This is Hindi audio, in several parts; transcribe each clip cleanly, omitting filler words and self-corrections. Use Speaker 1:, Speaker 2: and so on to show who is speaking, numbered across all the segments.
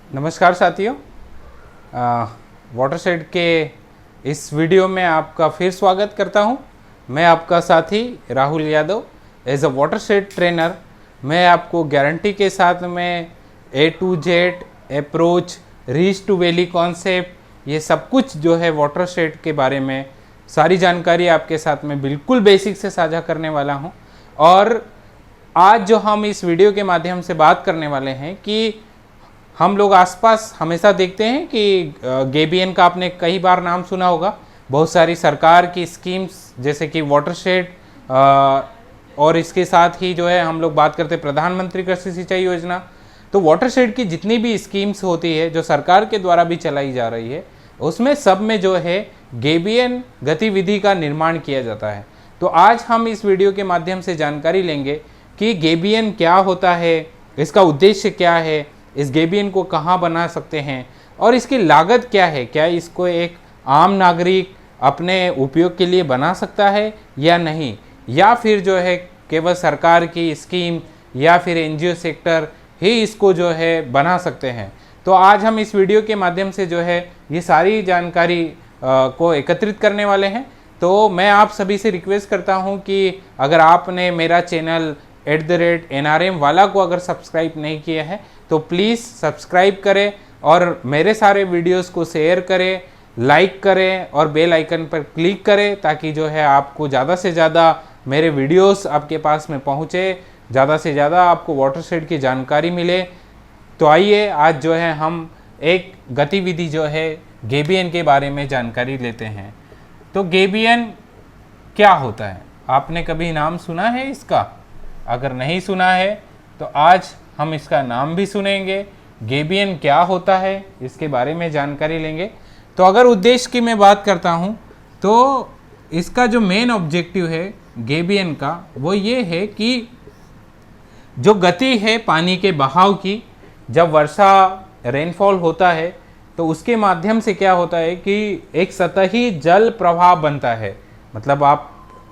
Speaker 1: नमस्कार साथियों, वाटरशेड के इस वीडियो में आपका फिर स्वागत करता हूं। मैं आपका साथी Rahul Yadav. As a watershed trainer मैं आपको गारंटी के साथ में A to Z approach, reach to valley concept, ये सब कुछ जो है वाटरशेड के बारे में सारी जानकारी आपके साथ में बिल्कुल बेसिक से साझा करने वाला हूं। और आज जो हम इस वीडियो के माध्यम से बात करने वाले हैं कि हम लोग आसपास हमेशा देखते हैं कि गेबीएन का आपने कई बार नाम सुना होगा। बहुत सारी सरकार की स्कीम्स जैसे कि वाटरशेड और इसके साथ ही जो है हम लोग बात करते हैं प्रधानमंत्री कृषि सिंचाई योजना। तो वाटरशेड की जितनी भी स्कीम्स होती है जो सरकार के द्वारा भी चलाई जा रही है, उसमें सब में जो है गेबीएन गतिविधि का निर्माण किया जाता है। तो आज हम इस वीडियो के माध्यम से जानकारी लेंगे कि गेबीएन क्या होता है, इसका उद्देश्य क्या है, इस गेबीएन को कहाँ बना सकते हैं और इसकी लागत क्या है। क्या इसको एक आम नागरिक अपने उपयोग के लिए बना सकता है या नहीं, या फिर जो है केवल सरकार की स्कीम या फिर एनजीओ सेक्टर ही इसको जो है बना सकते हैं। तो आज हम इस वीडियो के माध्यम से जो है ये सारी जानकारी को एकत्रित करने वाले हैं। तो मैं आप सभी से रिक्वेस्ट करता हूं कि अगर आपने मेरा चैनल @NRM वाला को अगर सब्सक्राइब नहीं किया है तो प्लीज़ सब्सक्राइब करें और मेरे सारे वीडियोस को शेयर करें, लाइक करें और बेल आइकन पर क्लिक करें, ताकि जो है आपको ज़्यादा से ज़्यादा मेरे वीडियोस आपके पास में पहुँचे, ज़्यादा से ज़्यादा आपको वाटरशेड की जानकारी मिले। तो आइए आज जो है हम एक गतिविधि जो है गेबीएन के बारे में जानकारी लेते हैं। तो गेबीएन क्या होता है, आपने कभी नाम सुना है इसका? अगर नहीं सुना है तो आज हम इसका नाम भी सुनेंगे। गेबीएन क्या होता है इसके बारे में जानकारी लेंगे। तो अगर उद्देश्य की मैं बात करता हूँ तो इसका जो मेन ऑब्जेक्टिव है गेबीएन का वो ये है कि जो गति है पानी के बहाव की, जब वर्षा रेनफॉल होता है तो उसके माध्यम से क्या होता है कि एक सतही जल प्रवाह बनता है। मतलब आप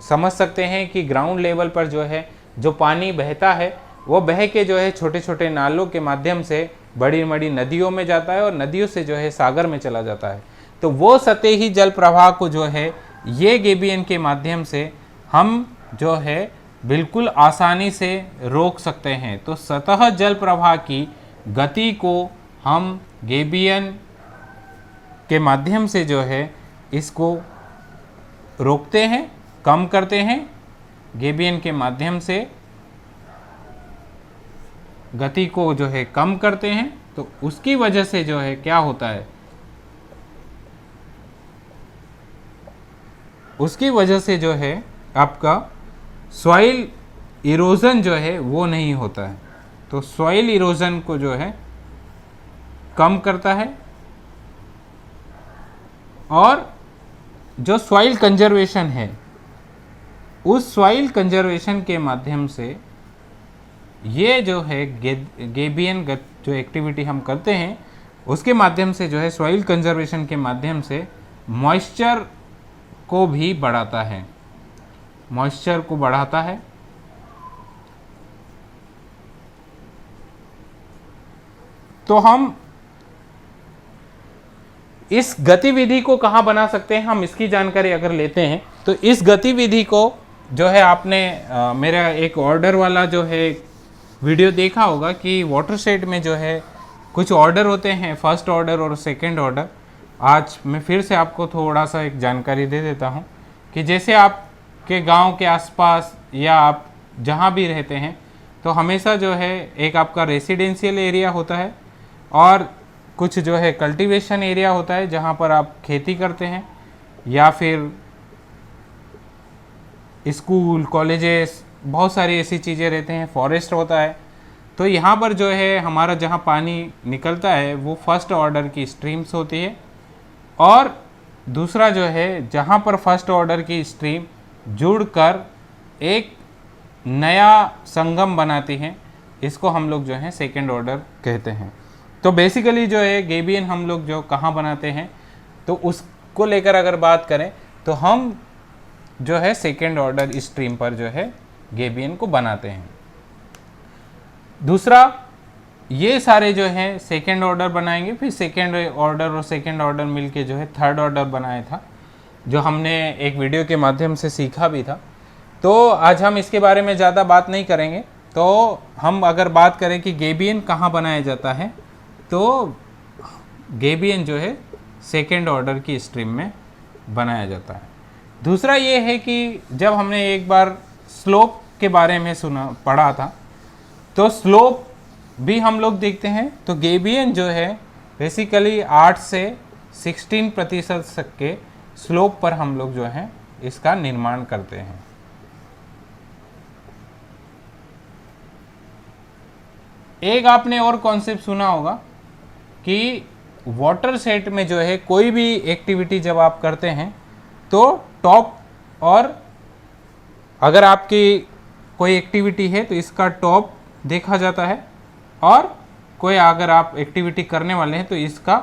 Speaker 1: समझ सकते हैं कि ग्राउंड लेवल पर जो है जो पानी बहता है वो बह के जो है छोटे छोटे नालों के माध्यम से बड़ी बड़ी नदियों में जाता है और नदियों से जो है सागर में चला जाता है। तो वो सतही जल प्रवाह को जो है ये गेबीएन के माध्यम से हम जो है बिल्कुल आसानी से रोक सकते हैं। तो सतह जल प्रवाह की गति को हम गेबीएन के माध्यम से जो है इसको रोकते हैं, कम करते हैं। गेबीएन के माध्यम से गति को जो है कम करते हैं। तो उसकी वजह से जो है क्या होता है, उसकी वजह से जो है आपका सॉइल इरोजन जो है वो नहीं होता है। तो सॉइल इरोजन को जो है कम करता है और जो सॉइल कंजर्वेशन है उस सॉइल कंजर्वेशन के माध्यम से ये जो है गेबीएन जो एक्टिविटी हम करते हैं उसके माध्यम से जो है सॉइल कंजर्वेशन के माध्यम से मॉइस्चर को भी बढ़ाता है, मॉइस्चर को बढ़ाता है। तो हम इस गतिविधि को कहाँ बना सकते हैं, हम इसकी जानकारी अगर लेते हैं तो इस गतिविधि को जो है आपने मेरा एक ऑर्डर वाला जो है वीडियो देखा होगा कि वाटरशेड में जो है कुछ ऑर्डर होते हैं, फर्स्ट ऑर्डर और सेकंड ऑर्डर। आज मैं फिर से आपको थोड़ा सा एक जानकारी दे देता हूं कि जैसे आपके गांव के आसपास या आप जहां भी रहते हैं तो हमेशा जो है एक आपका रेसिडेंशियल एरिया होता है और कुछ जो है कल्टीवेशन एरिया होता है जहां पर आप खेती करते हैं, या फिर स्कूल, कॉलेजेस, बहुत सारी ऐसी चीज़ें रहते हैं, फॉरेस्ट होता है। तो यहाँ पर जो है हमारा जहाँ पानी निकलता है वो फर्स्ट ऑर्डर की स्ट्रीम्स होती है और दूसरा जो है जहाँ पर फर्स्ट ऑर्डर की स्ट्रीम जुड़कर एक नया संगम बनाती हैं, इसको हम लोग जो है सेकेंड ऑर्डर कहते हैं। तो बेसिकली जो है गेबीएन हम लोग जो कहाँ बनाते हैं तो उसको लेकर अगर बात करें तो हम जो है सेकेंड ऑर्डर स्ट्रीम पर जो है गेबीएन को बनाते हैं। दूसरा ये सारे जो है सेकेंड ऑर्डर बनाएंगे, फिर सेकेंड ऑर्डर और सेकेंड ऑर्डर मिलके जो है थर्ड ऑर्डर बनाया था, जो हमने एक वीडियो के माध्यम से सीखा भी था। तो आज हम इसके बारे में ज़्यादा बात नहीं करेंगे। तो हम अगर बात करें कि गेबियन कहाँ बनाया जाता है, तो गेबियन जो है सेकेंड ऑर्डर की स्ट्रीम में बनाया जाता है। दूसरा ये है कि जब हमने एक बार स्लोप के बारे में पढ़ा था, तो स्लोप भी हम लोग देखते हैं। तो गेबियन जो है बेसिकली 8 से 16% तक के स्लोप पर हम लोग जो है इसका निर्माण करते हैं। एक आपने और कॉन्सेप्ट सुना होगा कि वाटर सेट में जो है कोई भी एक्टिविटी जब आप करते हैं तो टॉप, और अगर आपकी कोई एक्टिविटी है तो इसका टॉप देखा जाता है, और कोई अगर आप एक्टिविटी करने वाले हैं तो इसका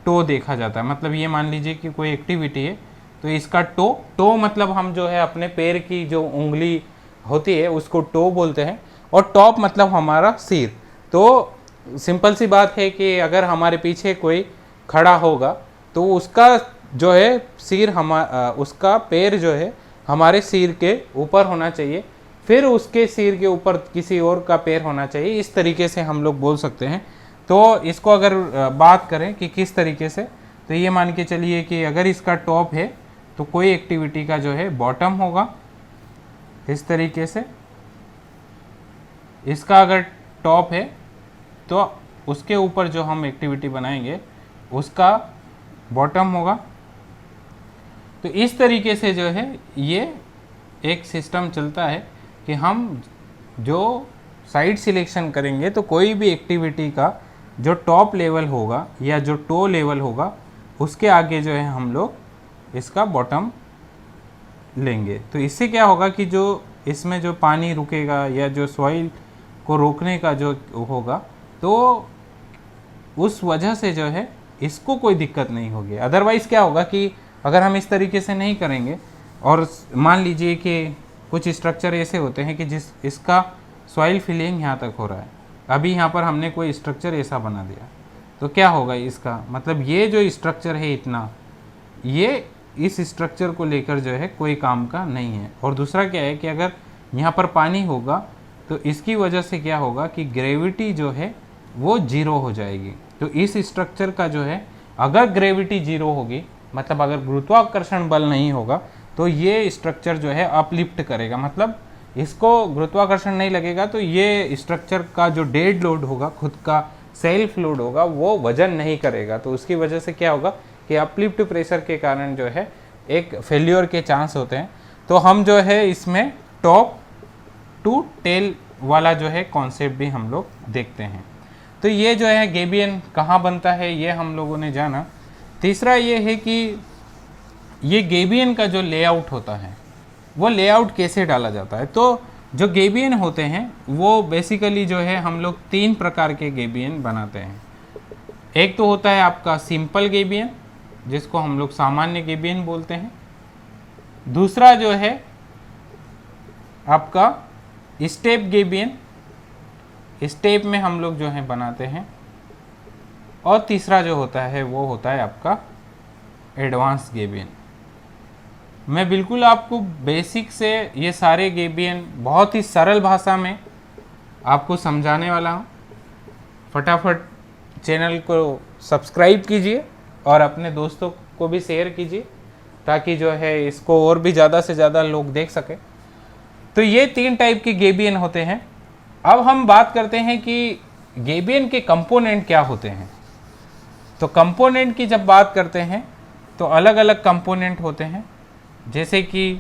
Speaker 1: टो देखा जाता है। मतलब ये मान लीजिए कि कोई एक्टिविटी है तो इसका टो मतलब हम जो है अपने पैर की जो उंगली होती है उसको टो बोलते हैं, और टॉप मतलब हमारा सिर। तो सिंपल सी बात है कि अगर हमारे पीछे कोई खड़ा होगा तो उसका जो है सिर उसका पैर जो है हमारे सिर के ऊपर होना चाहिए, फिर उसके सिर के ऊपर किसी और का पैर होना चाहिए। इस तरीके से हम लोग बोल सकते हैं। तो इसको अगर बात करें कि किस तरीके से, तो ये मान के चलिए कि अगर इसका टॉप है तो कोई एक्टिविटी का जो है बॉटम होगा इस तरीके से। इसका अगर टॉप है तो उसके ऊपर जो हम एक्टिविटी बनाएंगे उसका बॉटम होगा। तो इस तरीके से जो है ये एक सिस्टम चलता है कि हम जो साइड सिलेक्शन करेंगे तो कोई भी एक्टिविटी का जो टॉप लेवल होगा या जो टो लेवल होगा उसके आगे जो है हम लोग इसका बॉटम लेंगे। तो इससे क्या होगा कि जो इसमें जो पानी रुकेगा या जो सॉइल को रोकने का जो होगा तो उस वजह से जो है इसको कोई दिक्कत नहीं होगी। अदरवाइज़ क्या होगा कि अगर हम इस तरीके से नहीं करेंगे, और मान लीजिए कि कुछ स्ट्रक्चर ऐसे होते हैं कि इसका सॉइल फिलिंग यहाँ तक हो रहा है, अभी यहाँ पर हमने कोई स्ट्रक्चर ऐसा बना दिया, तो क्या होगा इसका मतलब ये जो स्ट्रक्चर है इतना, ये इस स्ट्रक्चर को लेकर जो है कोई काम का नहीं है। और दूसरा क्या है कि अगर यहाँ पर पानी होगा तो इसकी वजह से क्या होगा कि ग्रेविटी जो है वो जीरो हो जाएगी। तो इस स्ट्रक्चर का जो है अगर ग्रेविटी जीरो होगी, मतलब अगर गुरुत्वाकर्षण बल नहीं होगा, तो ये स्ट्रक्चर जो है अपलिफ्ट करेगा, मतलब इसको गुरुत्वाकर्षण नहीं लगेगा तो ये स्ट्रक्चर का जो डेड लोड होगा, खुद का सेल्फ लोड होगा, वो वजन नहीं करेगा। तो उसकी वजह से क्या होगा कि अपलिफ्ट प्रेशर के कारण जो है एक फेल्योर के चांस होते हैं। तो हम जो है इसमें टॉप टू टेल वाला जो है कॉन्सेप्ट भी हम लोग देखते हैं। तो ये जो है गेबियन कहाँ बनता है ये हम लोगों ने जाना। तीसरा ये है कि ये गेबियन का जो लेआउट होता है वो लेआउट कैसे डाला जाता है। तो जो गेबियन होते हैं वो बेसिकली जो है हम लोग 3 प्रकार के गेबियन बनाते हैं। एक तो होता है आपका सिंपल गेबियन, जिसको हम लोग सामान्य गेबियन बोलते हैं। दूसरा जो है आपका स्टेप गेबियन, स्टेप में हम लोग जो है बनाते हैं। और तीसरा जो होता है वो होता है आपका एडवांस गेबियन। मैं बिल्कुल आपको बेसिक से ये सारे गेबियन बहुत ही सरल भाषा में आपको समझाने वाला हूँ। फटाफट चैनल को सब्सक्राइब कीजिए और अपने दोस्तों को भी शेयर कीजिए ताकि जो है इसको और भी ज़्यादा से ज़्यादा लोग देख सकें। तो ये 3 टाइप के गेबियन होते हैं। अब हम बात करते हैं कि गेबियन के कंपोनेंट क्या होते हैं। तो कंपोनेंट की जब बात करते हैं तो अलग अलग कंपोनेंट होते हैं, जैसे कि